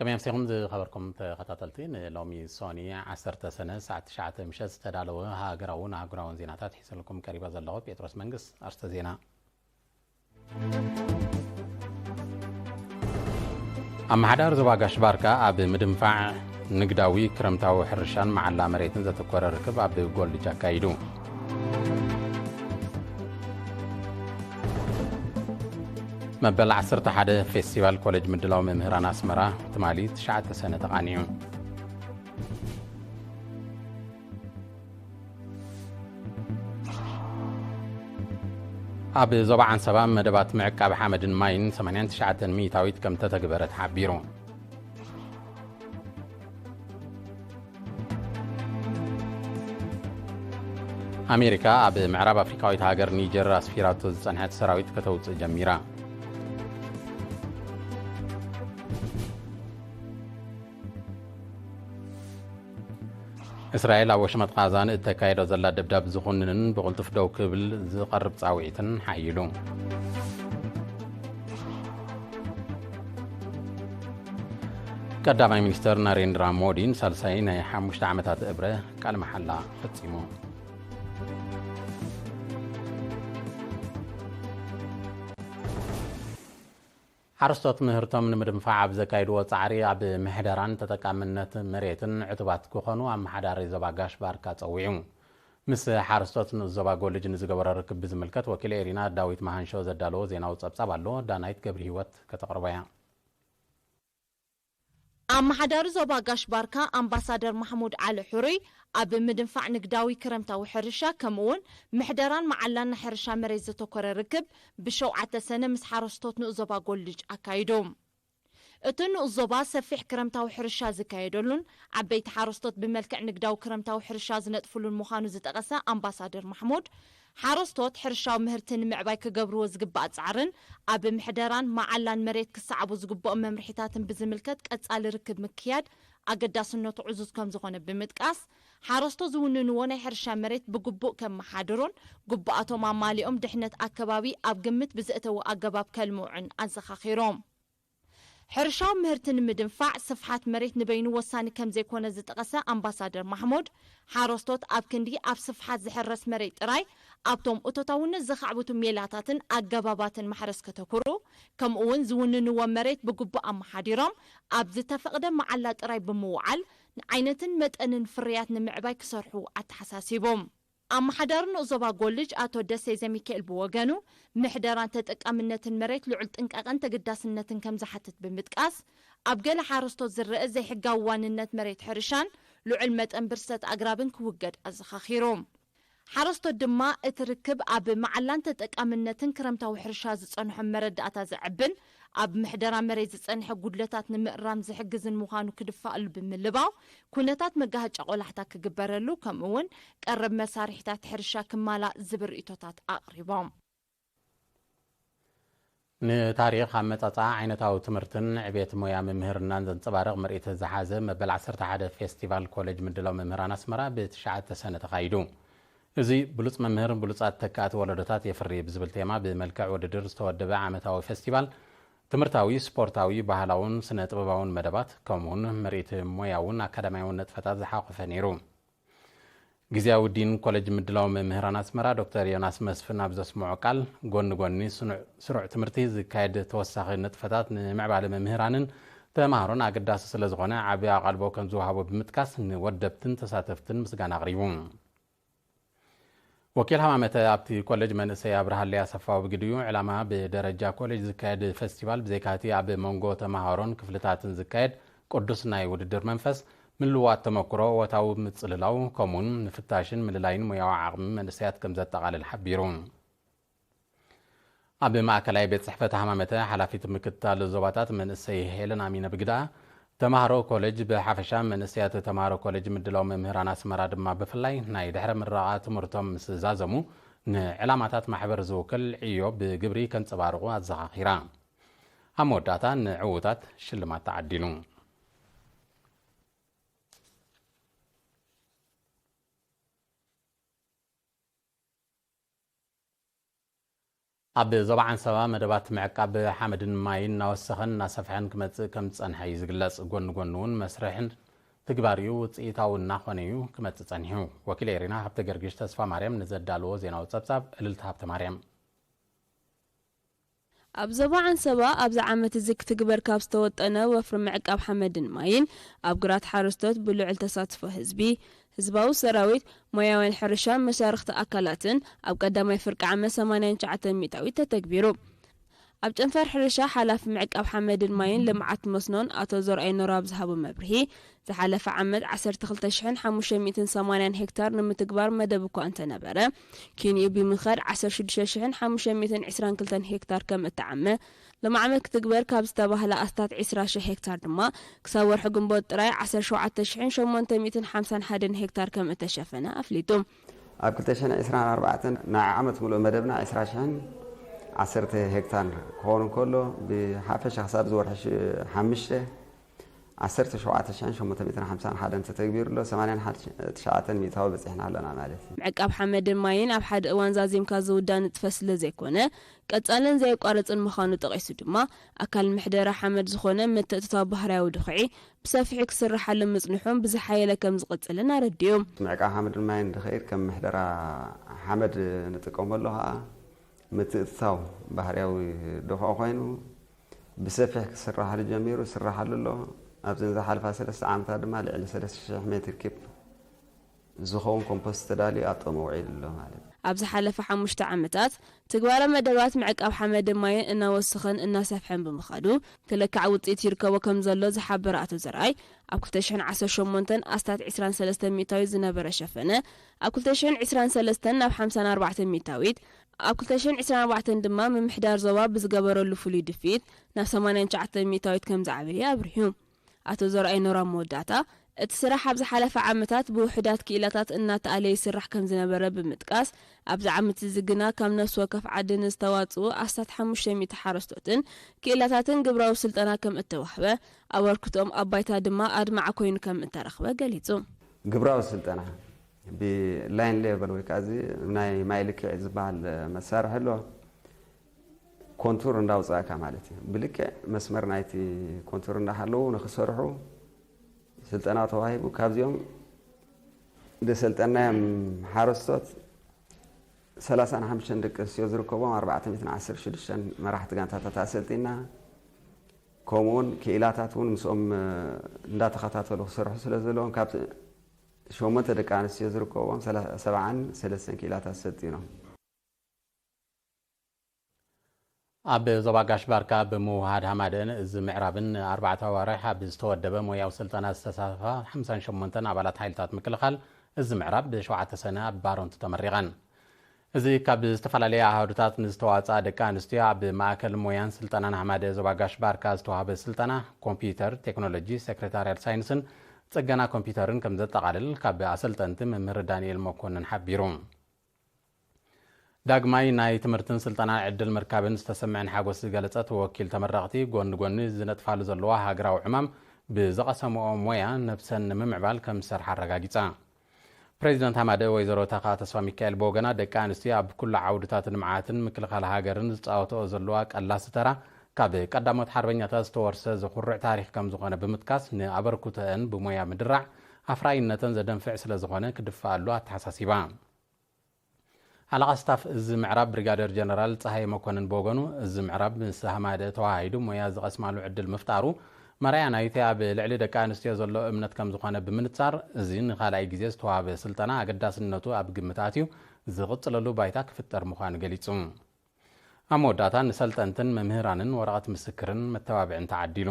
كما يمسكم خبركم تخططلتين لومي سوني 10 سنة ساعة 9 مشاز تدالوا هاجراون زيناتات حيصل لكم قريبا زلوا بيتروس منقص أرست زينة أما حدار زواج شباركة أب مدنفع نقداوي كرمتاو حرشان مع اللامريتن ذات كورة ركب أب جول جاكايدو مبلغ 11 فيستيفال كوليج مدلاو ممهران أسمرا تمالي 9 سنة تقانيون أب زوبا عن سبا مدبات معك أب حامد ماين 89 ميتاويت كم تتقبرت حبيرون أمريكا أب معرب أفريقاويت هاجر نيجر أسفيراتو صنعت سراويت كتوت جميرة إسرائيل وشمت غازان التكايد زلا دبداب زخونن بقلتف دو كبل زقرب صاويتن حيلو قدامي مينستر ناريندرا مودين سالساين حمشت عمتات إبره قال محلا فتسيمو حرستوت مهرتم نمدنفع بزكايد وصعري أب محدران تتكامنت مريتن عتبات كوخنو أم حداري زباقاش باركا تصويعون مس حرستوت نزباقو لجن زقبر ركب بزملكت وكيل إيرينا داويت مهانشو زدالو زيناو تصابالو دانايت قبر هيوت كتقربايا أم حدار زباقاش باركا أمباسادر محمود علي حوري أب مدنفع نقداوي كرمتا وحرشا كمون محدران معلان حرشا مريزة تكور ركب بشوعة سنة مس حرستوت نؤزبا قولج أكايدوم اتن نؤزبا سفيح كرمتا وحرشا زكايدولون عبيت حرستوت بملكع نقداو كرمتا وحرشا زنطفلون مخانو زتقسا أمباسادر محمود حرستوت حرشا ومهرتن معباي كقبرو وزقبا أتعرن أب محدران معلان مريت كسعبو زقبو ممرحيتاتن بزملكت كأتسال ركب مكياد أقداس النوت عزوز كم زغون بمتقاس حرستو زوننو ناي حرشا مريت بقبو كم محادرون قبواتو ماليهم دحنت أكبابي أب قمت بزئتو أقباب كالموعن أنزخاخيروم حرشا مهرتن مدنفع صفحات مريت نبينو وساني كم زي كون زتقسا أمباسادر محمود حرستوت أب كندي أب صفحات زحرس مريت راي أبتم أتوتاون زخعبتو ميلاتاتن أقباباتن محرس كتكرو كم أون زوننو مريت بقبو أم حاديرام أب زتفقدم معلات راي بموعل عينتن متأنن فريات نمعباي كسرحو أتحساسيبهم أم حدارن أزوبا قولج أتو دسي زميكيل بوغانو محداران تتأمنتن مريت لعلت انقاقن تقداسنتن كم زحتت بمتقاس أبقال حارستو زرق زي حقاوان النت مريت حرشان لعلمت انبرست أقرابن كوقد أزخاخيروم حرستو دما اتركب أب معلان تتأمنتن كرمتا وحرشا زتصنحو مرد أتا زعبن أب محدران مريت زتصنحو قدلتات نمقرام زحقزن مخانو كدفاء بملباو كونتات مقاهج أقول حتى كقبرلو كمون قرب مسارحتات حرشا كمالا زبر إيتوتات أقربام نتاريخ عمتاتا عينتاو تمرتن عبيت مويا ممهرنان زنصبارغ مرئيت الزحازة مبل 11 فيستيفال كوليج مدلو ممهران أسمرا ب9 سنة تقايدو إزي بلوص ممهرن بلوصات تكات ولدتات يفري بزبل تيما بملكع وددر استودبا عمتاو فيستيفال تمرتاوي سبورتاوي بحلاون سنة طبباون مدبات كمون مرئيت موياون أكاديميون نتفتات زحاق فنيرو جزياو الدين كوليج مدلاو ممهران أسمرا دكتور يوناس مسفن أبزا سمعو قال قوني سرع تمرتي زكايد توساقي نتفتات معبال ممهرانن تمهرون أقداس سلزغونا عبيا قلبو كنزوهابو بمتكاس نودبتن تساتفتن مسقان أغريبون وكيل حمامة أبتي كوليج من سيابرها اللي أصفاو بقديو علامة بدرجة كوليج زكايد فستيفال بزيكاتي أبي مونغو تمهرون كفلتات زكايد قدس ناي وددر منفس من لوات تمكرو وتاو متصللاو كومون نفتاشن من اللاين مياو عقم من سيات كمزات تغال الحبيرون أبي معكلاي بيت صحفة حمامة حلافي تمكتا للزواتات من السيهيلن أمين بقدا تمهرو كوليج بحفشان من سيات تمهرو كوليج مدلو ممهران أسمرا دما بفلاي ناي دحر من رعات مرتم مسزازمو علاماتات محبر زوكل عيو بقبري كان تبارغو الزخاخيران هموداتا نعوتات شلمات تعدينون ኣብ ዞባ ዓንሰባ መደባት ምዕቃብ ሓመድን ማይን ናወሰኸን ናሰፍሐን ክመጽእ ከም ጸንሐ እዩ ዝግለጽ ጎን እውን መስርሕን ትግባርዩ ውጽኢታዊ እናኾነ እዩ ክመጽእ ጸኒሑ ወኪል ኤሪና ሃብተ ገርግሽ ተስፋ ማርያም ንዘዳልዎ ዜናዊ ጸብጻብ እልልታ ሃብተ ማርያም ኣብ ዞባ ዓንሰባ ኣብዚ ዓመት እዚ ክትግበር ካብ ዝተወጠነ ወፍሪ ምዕቃብ ሓመድን ማይን ኣብ ግራት ሓረስቶት ብልዑል ተሳትፎ ህዝባዊ ሰራዊት ሞያውን ሕርሻን መሳርክቲ ኣካላትን ኣብ ቀዳማይ ፍርቂ ዓመት 89 ሚእታዊት ተተግቢሩ ኣብ ጨንፈር ሕርሻ ሓላፊ ምዕቃብ ሓመድን ማይን ልምዓት መስኖን ኣቶ ዞርኣይ ኖራብ ዝሃቡ መብርሂ ዝሓለፈ ዓመት 12580 ሄክታር ንምትግባር መደብ እኳ እንተነበረ ኪንኡ ብምኽር 16522 ሄክታር ከም እተዓመ ለማዓመት ክትግበር ካብ ዝተባህለ ኣስታት 20,000 ሄክታር ድማ ክሳብ ወርሒ ግንቦት ጥራይ 17851 ሄክታር ከም እተሸፈነ ኣፍሊጡ ኣብ 2024 ናይ ዓመት ሙሉእ መደብና 20,010 ሄክታር ክኾን ከሎ ብሓፈሻ ክሳብ ዝወርሒ 5 17,851 ተተግቢሩሎ 89 ሚእታዊ በፂሕና ኣለና ማለት እዩ ምዕቃብ ሓመድን ማይን ኣብ ሓደ እዋን ዛዚምካ ዝውዳን ትፈስለ ዘይኮነ ቀጻልን ዘይቋረጽን ምዃኑ ጠቒሱ ድማ ኣካል ምሕደራ ሓመድ ዝኾነ ምትእትታዊ ባህርያዊ ድኽዒ ብሰፊሑ ክስርሓሉ ምጽንሑን ብዝሓየለ ከም ዝቕጽልን ኣረድዩ ምዕቃብ ሓመድን ማይን ድኽዒት ከም ምሕደራ ሓመድ ንጥቀመሉ ከዓ ምትእትታዊ ባህርያዊ ድኽዒ ኮይኑ ብሰፊሕ ክስርሓሉ ጀሚሩ ስራሓሉ ኣሎ ኣብዚ ዝሓለፈ 3 ዓመታት ድማ ልዕሊ 3,000 ሜትር ኪብ ዝኸውን ኮምፖስት ተዳልዩ ኣጠሞ ውዒሉ ኣሎ ማለት እዩ ኣብ ዝሓለፈ 5 ዓመታት ትግባራ መደባት ምዕቃብ ሓመድን ማይን እናወስኸን እናሰፍሐን ብምኻዱ ክልክዕ ውጽኢት ይርከቦ ከም ዘሎ ዝሓበረ ኣቶ ዘርኣይ ኣብ 2018 ኣስታት 23 ሚእታዊ ዝነበረ ሸፈነ ኣብ 2023 ናብ 54 ሚእታዊት ኣብ 2024 ድማ ምምሕዳር ዞባ ብዝገበረሉ ፍሉይ ድፊት ናብ 89 ሚእታዊት ከም ዝዓበየ ኣብርሂዩ ኣቶ ዘርኣይ ኖራብ መወዳእታ እቲ ስራሕ ኣብ ዝሓለፈ ዓመታት ብውሕዳት ክኢላታት እናተኣለየ ይስራሕ ከም ዝነበረ ብምጥቃስ ኣብዚ ዓመት እዚ ግና ካብ ነፍሲ ወከፍ ዓድን ዝተዋጽኡ ኣስታት 500 ሓረስቶትን ክኢላታትን ግብራዊ ስልጠና ከም እተዋህበ ኣበርክቶም ኣብ ባይታ ድማ ኣድማዕ ኮይኑ ከም እተረኽበ ገሊጹ ግብራዊ ስልጠና ብላይን ሌቨል ወይ ከዓ ናይ ማይ ልክዕ ዝበሃል መሳርሒ ኣሎ ኮንቱር እንዳውፅአካ ማለት እዩ ብልክዕ መስመር ናይቲ ኮንቱር እንዳሃለዉ ንክሰርሑ ስልጠና ተዋሂቡ ካብዚኦም ደሰልጠናዮም ሓረስቶት 35 ደቂ ኣንስትዮ ዝርከቦም 416 መራሕቲ ጋንታታት ኣሰልጢና ከምኡውን ክኢላታት እውን ምስኦም እንዳተኸታተሉ ክሰርሑ ስለ ዘለዎም ካብ 8 ደቂ ኣንስትዮ ዝርከቦም 73 ክኢላታት ሰልጢኖም ኣብ ዞባ ጋሽ ባርካ ብምውሃድ ሃማደን እዚ ምዕራብን 4 ወርሒ ኣብ ዝተወደበ ሞያዊ ስልጠና ዝተሳተፋ 58 ኣባላት ሓይልታት ምክልኻል እዚ ምዕራብ ብ7 ሰነ ኣብ ባሮንቱ ተመሪቐን እዚ ካብ ዝተፈላለየ ኣሃዱታት ንዝተዋፅኣ ደቂ ኣንስትዮ ኣብ ማእከል ሞያን ስልጠናን ሃማደ ዞባ ጋሽ ባርካ ዝተዋሃበ ስልጠና ኮምፒተር ቴክኖሎጂ ሴክሬታርያል ሳይንስን ጽገና ኮምፒተርን ከም ዘጠቓልል ካብ ኣሰልጠንቲ መምህር ዳንኤል መኮንን ሓቢሩ ዳግማይ ናይ ትምህርትን ስልጠናን ዕድል ምርካብን ዝተሰምዐን ሓጎስ ዝገለጸት ወኪል ተመረቕቲ ጎኒ ዝነጥፋሉ ዘለዋ ሃገራዊ ዕማም ብዘቐሰምኦ ሞያ ነብሰን ንምምዕባል ከም ዝሰርሓ ኣረጋጊጻ ፕሬዚደንት ሃማደ ወይዘሮ ተኻ ተስፋ ሚካኤል ቦገና ደቂ ኣንስትዮ ኣብ ኩሉ ዓውድታት ልምዓትን ምክልኻል ሃገርን ዝፃወተኦ ዘለዋ ቀላሲ ተራ ካብ ቀዳሞት ሓርበኛታት ዝተወርሰ ዘኹርዕ ታሪክ ከም ዝኾነ ብምጥቃስ ንኣበርክቶአን ብሞያ ምድራዕ ኣፍራይነተን ዘደንፍዕ ስለ ዝኾነ ክድፋኣሉ ኣተሓሳሲባ على قصتاف از معراب بريغادير جنرال صحي مكونن بوغنو از معراب مس حماده توحيدو مويا زقسمالو عدل مفتارو مريا نايتي اب لعلي دكا انستي زلو امنت كم زخونه بمنصار ازين خالاي غيزي تواب سلطنا اقداسنتو اب ግምታትዩ ዝቕጽለሉ ባይታ ክፍጠር ምዃኑ ገሊጹ ኣሞዳታ ንሰልጠንትን መምህራንን ወረቐት ምስክርን መተባብዕን ተዓዲሉ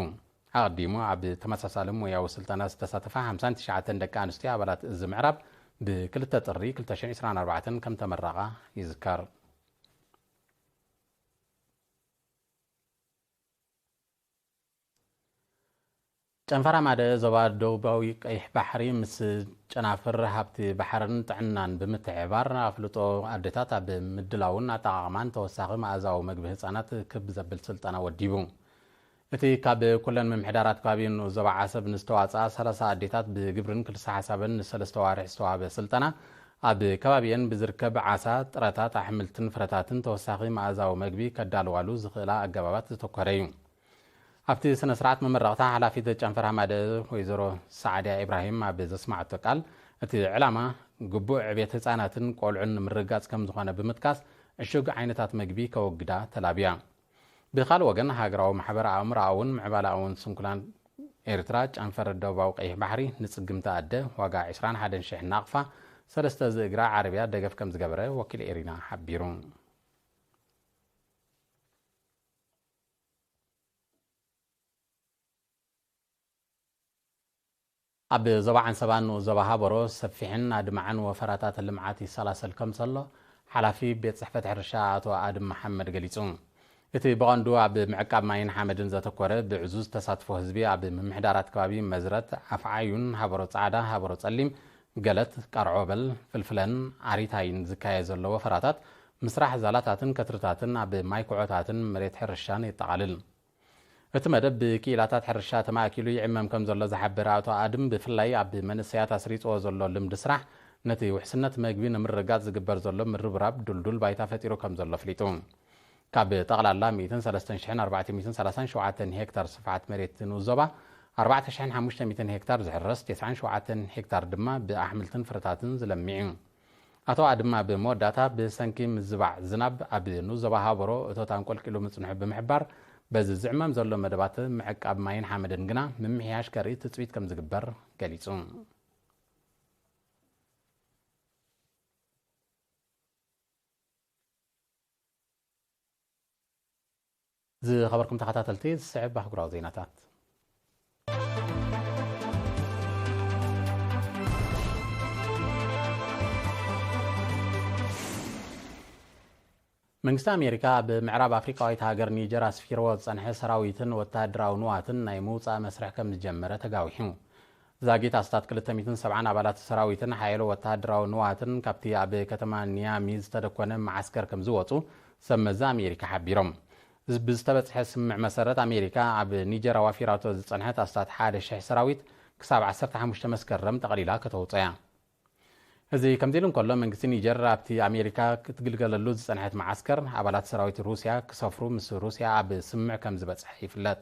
ኣቅዲሙ ኣብ ተመሳሳሊ ሞያዊ ስልጠና ዝተሳተፈ 59 ደቂ ኣንስትዮ ኣባላት እዚ ምዕራብ بكل تطري كل 2024 كم تمرقة يذكر ጨንፈራ ማደ ዞባ ደቡባዊ ቀይሕ ባሕሪ ምስ ጨናፍር ሃብቲ ባሕርን ጥዕናን ብምትዕባር ኣፍልጦ ኣዴታት ኣብ ምድላውን ኣጠቓቕማን ተወሳኺ መኣዛዊ ምግቢ ህፃናት ክብ ዘብል ስልጠና ወዲቡ እቲ ካብ ኩለን ምምሕዳራት ከባቢን ዞባ ዓሰብ ንዝተዋፅኣ 30 ኣዴታት ብግብርን ክልሳ ሓሳብን ንሰለስተ ዋርሕ ዝተዋሃበ ስልጠና ኣብ ከባቢየን ብዝርከብ ዓሳ ጥረታት ኣሕምልትን ፍረታትን ተወሳኺ መኣዛዊ መግቢ ከዳልዋሉ ዝኽእላ ኣገባባት ዝተኮረ እዩ ኣብቲ ስነ ስርዓት መመረቕታ ሓላፊት ጨንፈር ሃማደ ወይዘሮ ሰዓድያ ኢብራሂም ኣብ ዘስማዕቶ ቃል እቲ ዕላማ ግቡእ ዕብየት ህፃናትን ቆልዑን ምርጋጽ ከም ዝኾነ ብምጥቃስ ዕሹግ ዓይነታት መግቢ ከወግዳ ተላብያ ብኻልእ ወገን ሃገራዊ ማሕበር ኣእምሮኣውን ምዕባላውን ስንኩላን ኤርትራ ጨንፈር ደቡባዊ ቀይሕ ባሕሪ ንጽግምቲ ኣደ ዋጋ 21,000 ናቕፋ 3 ዝእግራ ዓረብያ ደገፍ ከም ዝገበረ ወኪል ኤሪና ሓቢሩ ኣብ ዞባ ዓንሰባን ዞባ ሃበሮ ሰፊሕን ኣድማዕን ወፈራታት ልምዓት ይሰላሰል ከም ዘሎ ሓላፊ ቤት ጽሕፈት ሕርሻ ኣቶ ኣድም መሐመድ ገሊጹ እቲ ብቐንዱ ኣብ ምዕቃብ ማይን ሓመድን ዘተኮረ ብዕዙዝ ተሳትፎ ህዝቢ ኣብ ምምሕዳራት ከባቢ መዝረት ኣፍዓዩን ሃበሮ ጻዕዳ ሃበሮ ጸሊም ገለት ቃርዖበል ፍልፍለን ዓሪታይን ዝካየድ ዘሎ ወፈራታት ምስራሕ ዛላታትን ከትርታትን ኣብ ማይ ኩዖታትን መሬት ሕርሻን የጠቓልል እቲ መደብ ብክኢላታት ሕርሻ ተማእኪሉ ይዕመም ከም ዘሎ ዝሓበረ ኣቶ ኣድም ብፍላይ ኣብ መንእሰያት ኣስሪፅዎ ዘሎ ልምዲ ስራሕ ነቲ ውሕስነት መግቢ ንምርጋጽ ዝግበር ዘሎ ምርብራብ ዱልዱል ባይታ ፈጢሩ ከም ዘሎ ፍሊጡ ካብ ጠቕላላ 13437 ሄክታር ስፍሓት መሬት ንዞባ 4500 ሄክታር ዝሕረስ 97 ሄክታር ድማ ብኣሕምልትን ፍረታትን ዝለምዕ እዩ ኣቶ ኣድማ ብመወዳእታ ብሰንኪ ምዝባዕ ዝናብ ኣብ ንዞባ ሃበሮ እቶታን ቆልቂሉ ምጽንሑ ብምሕባር በዚ ዝዕመም ዘሎ መደባት ምዕቃብ ማይን ሓመድን ግና ምምሕያሽ ከርኢ ትጽቢት ከም ዝግበር ገሊጹ ዝኸበርኩም ተኸታተልቲ ዝስዕብ ኣህጉራዊ ዜናታት መንግስቲ ኣሜሪካ ብምዕራብ ኣፍሪካዊት ሃገር ኒጀር ኣስፊርዎ ዝጸንሐ ሰራዊትን ወታደራዊ ንዋትን ናይ ምውፃእ መስርሕ ከም ዝጀመረ ተጋዊሑ ዛጊት ኣስታት 270 ኣባላት ሰራዊትን ሓይሎ ወታደራዊ ንዋትን ካብቲ ኣብ ከተማ ኒያሚ ዝተደኮነ ማዓስከር ከም ዝወፁ ሰመዛ ኣሜሪካ ሓቢሮም ብዝተበጽሐ ስምዕ መሰረት ኣሜሪካ ኣብ ኒጀር ኣዋፊራቶ ዝጸንሐት ኣስታት 1,000 ሰራዊት ክሳብ 15 መስከረም ጠቕሊላ ከተውፅያ እዚ ከምዚ ኢሉ እንከሎ መንግስቲ ኒጀር ኣብቲ ኣሜሪካ ክትግልገለሉ ዝጸንሐት ማዓስከር ኣባላት ሰራዊት ሩስያ ክሰፍሩ ምስ ሩስያ ኣብ ስምዕ ከም ዝበጽሐ ይፍለጥ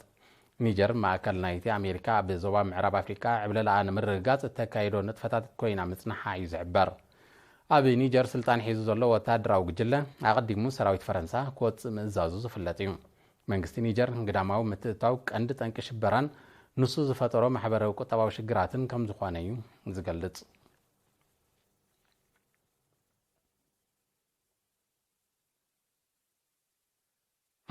ኒጀር ማእከል ናይቲ ኣሜሪካ ኣብ ዞባ ምዕራብ ኣፍሪካ ዕብለላኣ ንምርግጋጽ እተካይዶ ንጥፈታት ኮይና ምጽናሓ እዩ ዝሕበር ኣብ ኒጀር ስልጣን ሒዙ ዘሎ ወታደራዊ ጉጅለ ኣቐዲሙ ሰራዊት ፈረንሳ ክወፅእ ምእዛዙ ዝፍለጥ እዩ መንግስቲ ኒጀር እንግዳማዊ ምትእታው ቀንዲ ጠንቂ ሽበራን ንሱ ዝፈጠሮ ማሕበራዊ ቁጠባዊ ሽግራትን ከም ዝኾነ እዩ ዝገልጽ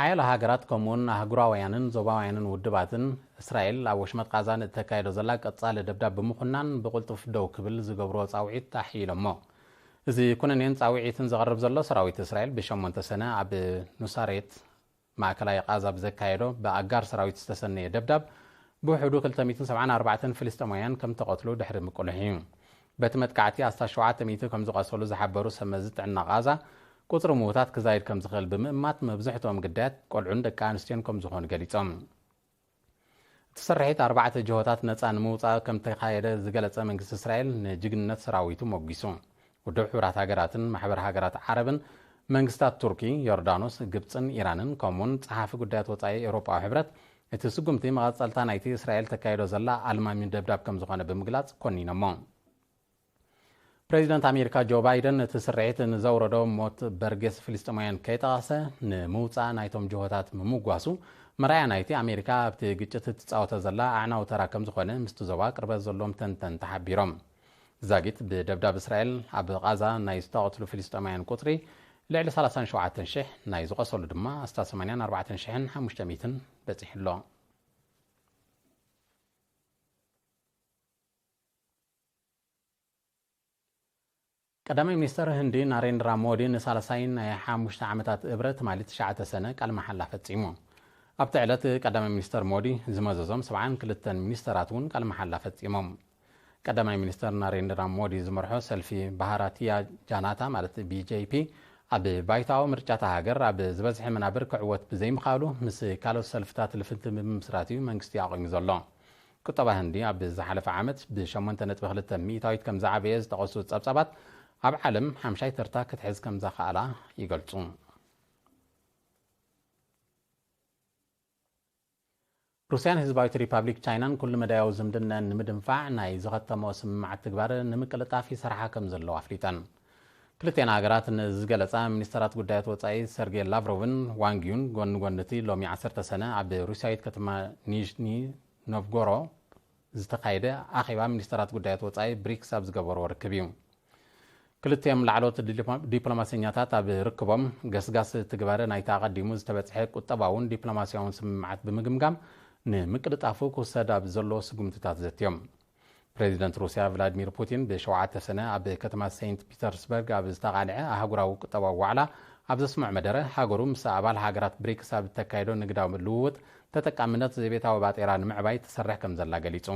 ሓያሎ ሃገራት ከምኡውን ኣህጉራውያንን ዞባውያንን ውድባትን እስራኤል ኣብ ወሽመጥ ቃዛን እተካይዶ ዘላ ቀጻሊ ደብዳብ ብምኹናን ብቕልጡፍ ደው ክብል ዝገብሮ ጻውዒት ኣሕይሎሞ እዚ ኩነኔን ጻውዒትን ዘቕርብ ዘሎ ሰራዊት እስራኤል ብ8 ሰነ ኣብ ኑሳሬት ማእከላዊ ቃዛ ብዘካየዶ ብኣጋር ሰራዊት ዝተሰነየ ደብዳብ ብውሕዱ 274 ፍልስጤማውያን ከም ተቐትሉ ድሕሪ ምቁልሕ እዩ በቲ መጥቃዕቲ ኣስታት 700 ከም ዝቐሰሉ ዝሓበሩ ሰመዚ ጥዕና ቃዛ ቁጥሪ ምዉታት ክዛይድ ከም ዝኽእል ብምእማት መብዛሕትኦም ግዳያት ቆልዑን ደቂ ኣንስትዮን ከም ዝኾኑ ገሊፆም እቲ ስርሒት 4 ጅሆታት ነፃ ንምውፃእ ከም ተካየደ ዝገለጸ መንግስቲ እስራኤል ንጅግንነት ሰራዊቱ ሞጊሱ ውድብ ሕብራት ሃገራትን ማሕበር ሃገራት ዓረብን መንግስታት ቱርኪ ዮርዳኖስ ግብፅን ኢራንን ከምኡውን ጸሓፊ ጉዳያት ወፃኢ ኤውሮጳዊ ሕብረት እቲ ስጉምቲ መቐጸልታ ናይቲ እስራኤል ተካይዶ ዘላ ኣልማሚ ደብዳብ ከም ዝኾነ ብምግላጽ ኮኒኖሞ ፕሬዚደንት ኣሜሪካ ጆ ባይደን እቲ ስርዒት ንዘውረዶ ሞት በርጌስ ፍልስጤማውያን ከይጠቐሰ ንምውፃእ ናይቶም ጅሆታት ምምጓሱ መራያ ናይቲ ኣሜሪካ ኣብቲ ግጭት እትፃወተ ዘላ ኣዕናዊ ተራ ከም ዝኾነ ምስቲ ዞባ ቅርበት ዘሎም ተንተን ተሓቢሮም ዛጊት ብደብዳብ እስራኤል ኣብ ቃዛ ናይ ዝተቐትሉ ፍልስጤማውያን ቁጥሪ ልዕሊ 37,000 ናይ ዝቆሰሉ ድማ 84,500 በፂሕሎ ቀዳማይ ሚኒስተር ህንዲ ናሬንድራ ሞዲ ንሳልሳይን ናይ 5 ዓመታት እብረት ማለት 9 ሰነ ቃል መሓላ ፈጺሙ ኣብቲ ዕለት ቀዳማይ ሚኒስተር ሞዲ ዝመዘዞም 72 ሚኒስተራት እውን ቃል መሓላ ፈጺሞም ቀዳማይ ሚኒስተር ናሬንድራ ሞዲ ዝመርሖ ሰልፊ ባህራቲያ ጃናታ ማለት BJP ኣብ ባይታዊ ምርጫታ ሃገር ኣብ ዝበዝሐ መናብር ክዕወት ብዘይምኻሉ ምስ ካልኦት ሰልፍታት ልፍንቲ ብምስራት እዩ መንግስቲ ኣቆይሙ ዘሎ ቁጠባ ህንዲ ኣብ ዝሓለፈ ዓመት ብ8.2 ሚእታዊት ከም ዝዓበየ ዝተቐሱ ጸብጻባት ኣብ ዓለም 50 ተርታ ክትሕዝ ከም ዘኽኣላ ይገልጹ ሩስያን ህዝባዊት ሪፓብሊክ ቻይናን ኩሉ መዳያዊ ዝምድና ንምድንፋዕ ናይ ዝኸተሞ ስምምዓት ትግባር ንምቅልጣፍ ይሰርሓ ከም ዘለዎ ኣፍሊጠን ክልቴን ሃገራት ንዝገለጻ ሚኒስትራት ጉዳያት ወጻኢ ሰርጌይ ላቭሮቭን ዋንጊዩን ጎኒ ጎንቲ ሎሚ 10 ሰነ ኣብ ሩስያዊት ከተማ ኒዥኒ ኖቭጎሮድ ዝተኻየደ ኣኼባ ሚኒስትራት ጉዳያት ወጻኢ ብሪክስ ኣብ ዝገበርዎ ርክብ እዩ ክልቲኦም ላዕሎት ዲፕሎማስኛታት ኣብ ርክቦም ገስጋስ ትግባር ናይቲ ኣቐዲሙ ዝተበጽሐ ቁጠባውን ዲፕሎማስያውን ስምምዓት ብምግምጋም ንምቅልጣፉ ክውሰድ ኣብ ዘሎ ስጉምትታት ዘትዮም ፕሬዚደንት ሩስያ ቭላድሚር ፑቲን ብ7 ሰነ ኣብ ከተማ ሴንት ፒተርስበርግ ኣብ ዝተቓልዐ ኣህጉራዊ ቁጠባዊ ዋዕላ ኣብ ዘስምዕ መደረ ሃገሩ ምስ ኣባል ሃገራት ብሪክስ ኣብ ተካይዶ ንግዳዊ ልውውጥ ተጠቃምነት ዘቤታዊ ባጤራ ንምዕባይ ትሰርሕ ከም ዘላ ገሊጹ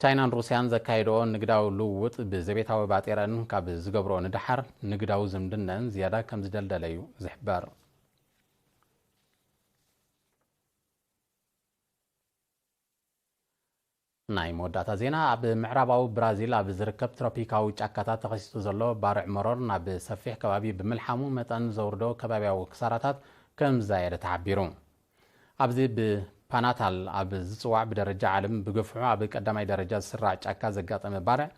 ቻይናን ሩስያን ዘካይድኦ ንግዳዊ ልውውጥ ብዘቤታዊ ባጤራን ካብ ዝገብሮ ንድሓር ንግዳዊ ዝምድናን ዝያዳ ከም ዝደልደለ እዩ ዝሕበር ናይ መወዳእታ ዜና ኣብ ምዕራባዊ ብራዚል ኣብ ዝርከብ ትሮፒካዊ ጫካታት ተኸሲቱ ዘሎ ባርዕ መሮር ናብ ሰፊሕ ከባቢ ብምልሓሙ መጠን ዘውርዶ ከባቢያዊ ክሳራታት ከም ዝዛየደ ተሓቢሩ ኣብዚ ብፓናታል ኣብ ዝፅዋዕ ብደረጃ ዓለም ብግፍዑ ኣብ ቀዳማይ ደረጃ ዝስራዕ ጫካ ዘጋጠመ ባርዕ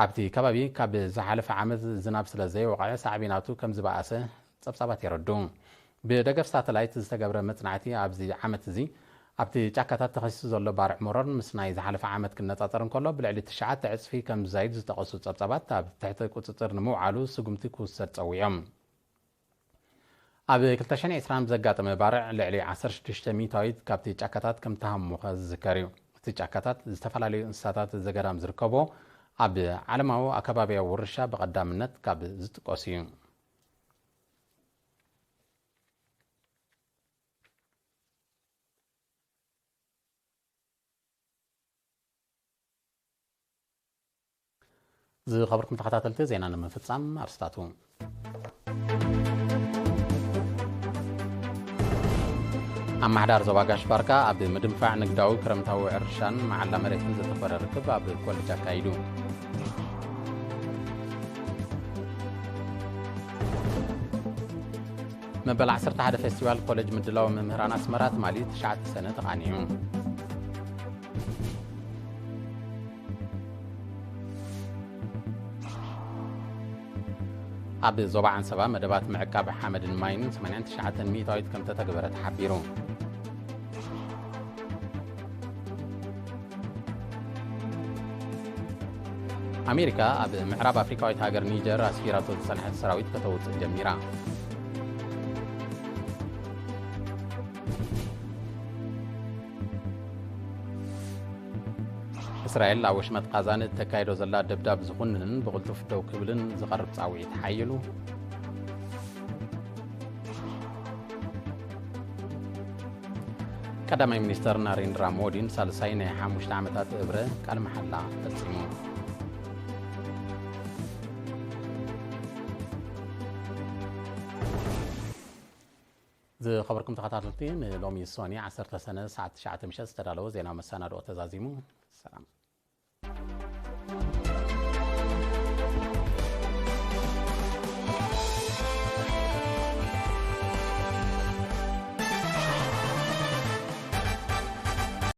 ኣብቲ ከባቢ ካብ ዝሓለፈ ዓመት ዝናብ ስለ ዘይወቕዐ ሳዕቢናቱ ከም ዝበኣሰ ጸብጻባት የረዱ ብደገፍ ሳተላይት ዝተገብረ መጽናዕቲ ኣብዚ ዓመት እዚ ኣብቲ ጫካታት ተኸሲቱ ዘሎ ባርዕ መሮር ምስ ናይ ዝሓለፈ ዓመት ክነጻጸር እንከሎ ብልዕሊ 9 ዕፅፊ ከም ዝዛይድ ዝተቐሱ ጸብጻባት ኣብ ትሕቲ ቁፅጥር ንምውዓሉ ስጉምቲ ክውሰድ ጸዊዖም ኣብ 2020 ዘጋጠመ ባርዕ ልዕሊ 16 ሚታዊት ካብቲ ጫካታት ከም ተሃሙኸ ዝዝከር እዩ እቲ ጫካታት ዝተፈላለዩ እንስሳታት ዘገዳም ዝርከቦ ኣብ ዓለማዊ ኣከባቢያዊ ውርሻ ብቐዳምነት ካብ ዝጥቀሱ እዩ ዝኸበርኩም ተኸታተልቲ ዜና ንምፍጻም ኣርስታቱ ኣማሕዳር ዞባ ጋሽ ባርካ ኣብ ምድንፋዕ ንግዳዊ ክረምታዊ ዕርሻን መዓላ መሬትን ዘተኮረ ርክብ ኣብ ኮሌጅ ኣካይዱ መበል 11 ፌስቲቫል ኮሌጅ ምድላው መምህራን ኣስመራ ትማሊ 9 ሰነ ተቓኒዩ ኣብ ዞባ ዓንሰባ መደባት ምዕቃብ ሓመድን ማይን 89 ሚታዊት ከም ተተግበረ ተሓቢሩ ኣሜሪካ ኣብ ምዕራብ ኣፍሪካዊት ሃገር ኒጀር ኣስፊራቶ ዝጸንሐት ሰራዊት ከተውፅእ ጀሚራ እስራኤል ኣብ ወሽመጥ ቃዛን ተካይዶ ዘላ ደብዳብ ዝኹንንን ብቕልጡፍ ደው ክብልን ዝቐርብ ጻውዒት ሓይሉ ቀዳማይ ሚኒስተር ናሬንድራ ሞዲን ሳልሳይ ናይ 5 ዓመታት እብረ ቃል መሓላ ፈጺሙ ዝኸበርኩም ተኸታተልቲ ንሎሚ ሶኒ 10 ሰነ ሰዓት 9 ምሸት ዝተዳለወ ዜና መሰናድኦ ተዛዚሙ ሰላም